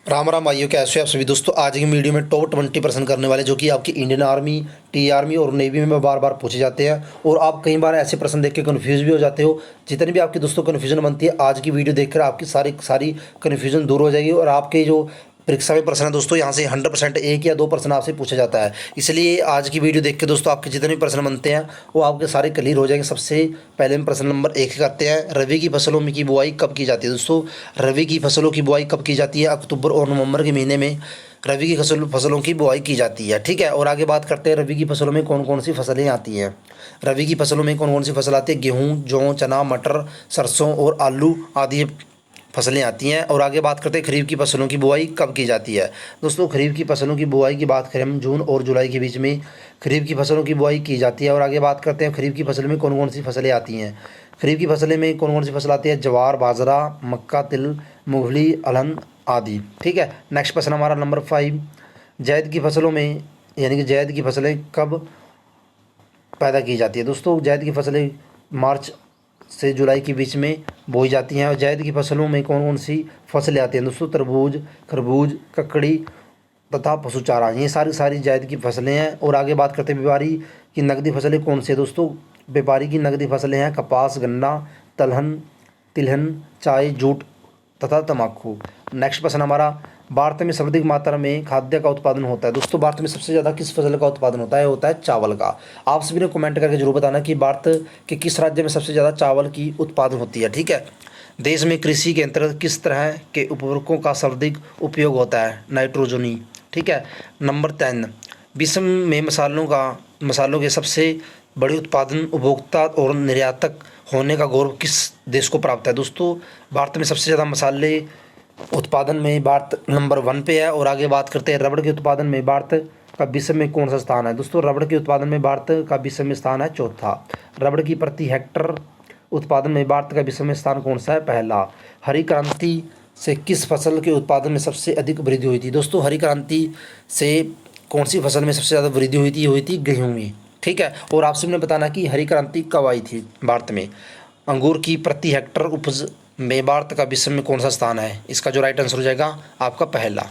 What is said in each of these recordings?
राम राम भाइयों, कैसे हो आप सभी दोस्तों। आज की वीडियो में टॉप 20% करने वाले जो कि आपकी इंडियन आर्मी, टी आर्मी और नेवी में बार बार पूछे जाते हैं और आप कई बार ऐसे प्रश्न देख के कन्फ्यूज़ भी हो जाते हो। जितनी भी आपकी दोस्तों कन्फ्यूजन बनती है, आज की वीडियो देखकर आपकी सारी कन्फ्यूजन दूर हो जाएगी और आपके जो परीक्षा में प्रश्न है दोस्तों, यहाँ से 100% 1 या 2 प्रश्न आपसे पूछा जाता है। इसलिए आज की वीडियो देख के दोस्तों आपके जितने भी प्रश्न बनते हैं वो आपके सारे क्लियर हो जाएंगे। सबसे पहले हम प्रश्न नंबर 1 करते हैं। रबी की फसलों में की बुआई कब की जाती है दोस्तों? रबी की फसलों की बुआई कब की जाती है? अक्टूबर और नवंबर के महीने में रबी की फसलों की बुआई की जाती है। ठीक है, और आगे बात करते हैं रबी की फसलों में कौन कौन सी फसलें आती हैं। रबी की फसलों में कौन कौन सी फसल आती है? गेहूँ, जौ, चना, मटर, सरसों और आलू आदि फसलें आती हैं। और आगे बात करते हैं खरीफ की फसलों की बुआई कब की जाती है दोस्तों? खरीफ की फसलों की बुआई की बात करें हम, जून और जुलाई के बीच में खरीफ की फसलों की बुआई की जाती है। और आगे बात करते हैं खरीफ की फसल में कौन कौन सी फसलें आती हैं। खरीफ की फसलें में कौन कौन सी फसल आती है? ज्वार, बाजरा, मक्का, तिल, मूंगफली, अलहन आदि। ठीक है, नेक्स्ट प्रश्न हमारा नंबर 5। जायद की फसलों में यानी कि जायद की फसलें कब पैदा की जाती है दोस्तों? जायद की फसलें मार्च से जुलाई के बीच में बोई जाती हैं। और जायद की फसलों में कौन कौन सी फसलें आती हैं दोस्तों? तरबूज, खरबूज, ककड़ी तथा पशु चारा, ये सारी जायद की फसलें हैं। और आगे बात करते हैं व्यापारी की नकदी फसलें कौन सी है दोस्तों? व्यापारी की नकदी फसलें हैं कपास, गन्ना, तिलहन, चाय, जूट तथा तम्बाकू। नेक्स्ट प्रश्न हमारा, भारत में सर्वाधिक मात्रा में खाद्य का उत्पादन होता है दोस्तों? भारत में सबसे ज़्यादा किस फसल का उत्पादन होता है? होता है चावल का। आप सभी ने कमेंट करके जरूर बताना कि भारत के किस राज्य में सबसे ज़्यादा चावल की उत्पादन होती है। ठीक है, देश में कृषि के अंतर्गत किस तरह के उर्वरकों का सर्वाधिक उपयोग होता है? नाइट्रोजनी। ठीक है, नंबर 10, विश्व में मसालों के सबसे बड़े उत्पादन, उपभोक्ता और निर्यातक होने का गौरव किस देश को प्राप्त है दोस्तों? भारत में सबसे ज़्यादा मसाले उत्पादन में भारत नंबर 1 पे है। और आगे बात करते हैं रबड़ के उत्पादन में भारत का विश्व में कौन सा स्थान है दोस्तों? रबड़ के उत्पादन में भारत का विश्व में स्थान है 4था। रबड़ की प्रति हेक्टर उत्पादन में भारत का विश्व में स्थान कौन सा है? पहला। हरी क्रांति से किस फसल के उत्पादन में सबसे अधिक वृद्धि हुई थी दोस्तों? हरी क्रांति से कौन सी फसल में सबसे ज़्यादा वृद्धि हुई थी गेहूँ में। ठीक है, और आपसे मैंने बताना कि हरी क्रांति कब आई थी भारत में। अंगूर की प्रति हेक्टर उपज में भारत का विश्व में कौन सा स्थान है? इसका जो राइट आंसर हो जाएगा आपका पहला।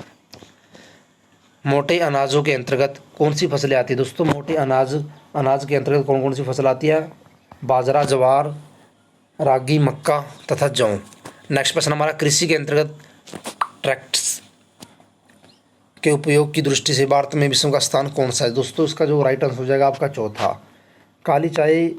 मोटे अनाजों के अंतर्गत कौन सी फसलें आती है दोस्तों? मोटे अनाज के अंतर्गत कौन कौन सी फसल आती है? बाजरा, ज्वार, रागी, मक्का तथा जौ। नेक्स्ट प्रश्न हमारा, कृषि के अंतर्गत ट्रैक्टर्स के उपयोग की दृष्टि से भारत में विश्व का स्थान कौन सा है दोस्तों? इसका जो राइट आंसर हो जाएगा आपका चौथा। काली चाय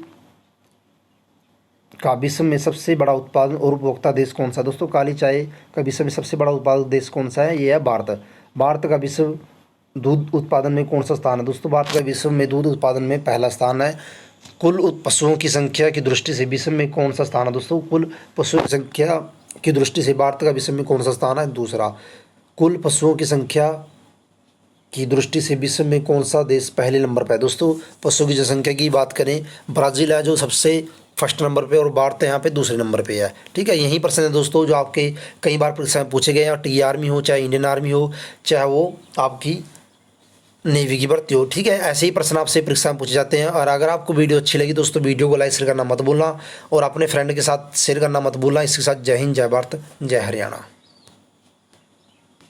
का विश्व में सबसे बड़ा उत्पादन और उपभोक्ता देश कौन सा दोस्तों? काली चाय का विश्व में सबसे बड़ा उत्पादक देश कौन सा है? ये है भारत। भारत का विश्व दूध उत्पादन में कौन सा स्थान है दोस्तों? भारत का विश्व में दूध उत्पादन में पहला स्थान है। कुल पशुओं की संख्या की दृष्टि से विश्व में कौन सा स्थान है दोस्तों? कुल पशुओं की संख्या की दृष्टि से भारत का विश्व में कौन सा स्थान है? दूसरा। कुल पशुओं की संख्या की दृष्टि से विश्व में कौन सा देश पहले नंबर पर है दोस्तों? पशुओं की जनसंख्या की बात करें, ब्राज़ील है जो सबसे फर्स्ट नंबर पे और भारत यहाँ पे दूसरे नंबर पे है। ठीक है, यही प्रश्न है दोस्तों जो आपके कई बार परीक्षा में पूछे गए हैं, टी आर्मी हो, चाहे इंडियन आर्मी हो, चाहे वो आपकी नेवी की भर्ती हो। ठीक है, ऐसे ही प्रश्न आपसे परीक्षा में पूछे जाते हैं। और अगर आपको वीडियो अच्छी लगी दोस्तों, वीडियो को लाइक शेयर करना मत भूलना और अपने फ्रेंड के साथ शेयर करना मत भूलना। इसके साथ जय हिंद, जय भारत, जय हरियाणा।